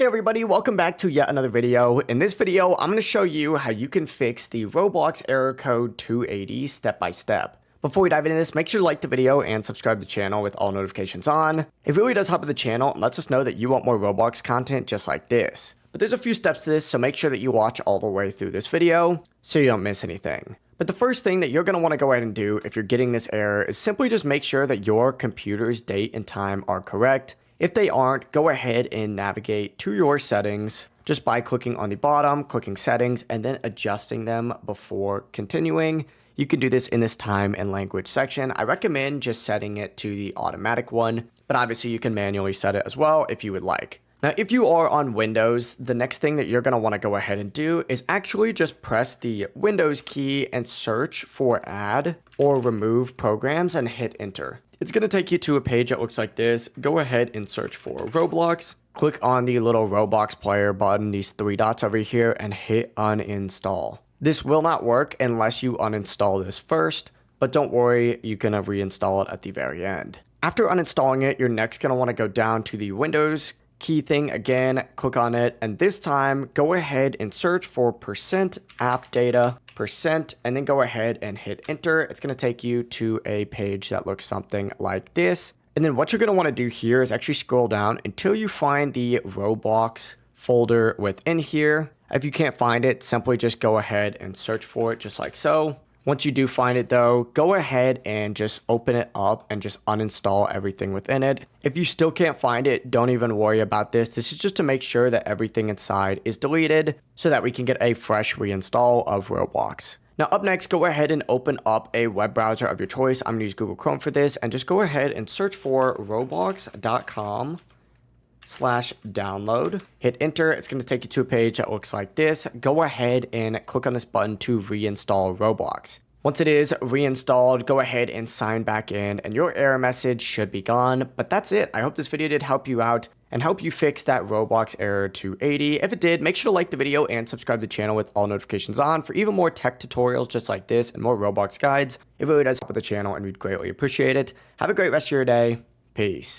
everybody, welcome back to yet another video. In this video, I'm going to show you how you can fix the Roblox error code 280 step by step. Before we dive into this, make sure to like the video and subscribe to the channel with all notifications on. It really does help with the channel and lets us know that you want more Roblox content just like this. But there's a few steps to this, so make sure that you watch all the way through this video so you don't miss anything. But the first thing that you're going to want to go ahead and do if you're getting this error is simply just make sure that your computer's date and time are correct. If they aren't, go ahead and navigate to your settings just by clicking on the bottom, clicking settings, and then adjusting them before continuing. You can do this in this time and language section. I recommend just setting it to the automatic one, but obviously you can manually set it as well if you would like. Now, if you are on Windows, the next thing that you're going to want to go ahead and do is actually just press the Windows key and search for add or remove programs and hit enter. It's going to take you to a page that looks like this. Go ahead and search for Roblox. Click on the little Roblox player button, these three dots over here, and hit uninstall. This will not work unless you uninstall this first, but don't worry, you can reinstall it at the very end. After uninstalling it, you're next going to want to go down to the Windows key thing again, click on it, and this time go ahead and search for %appdata %, and then go ahead and hit enter. It's going to take you to a page that looks something like this. And then what you're going to want to do here is actually scroll down until you find the Roblox folder within here. If you can't find it, simply just go ahead and search for it just like so. Once you do find it though, go ahead and just open it up and just uninstall everything within it. If you still can't find it, don't even worry about this. This is just to make sure that everything inside is deleted so that we can get a fresh reinstall of Roblox. Now up next, go ahead and open up a web browser of your choice. I'm gonna use Google Chrome for this, and just go ahead and search for roblox.com/download. Hit enter. It's going to take you to a page that looks like this. Go ahead and click on this button to reinstall Roblox. Once it is reinstalled, go ahead and sign back in and your error message should be gone. But that's it. I hope this video did help you out and help you fix that Roblox error 280. If it did, make sure to like the video and subscribe to the channel with all notifications on for even more tech tutorials just like this and more Roblox guides. It really does help with the channel and we'd greatly appreciate it. Have a great rest of your day. Peace.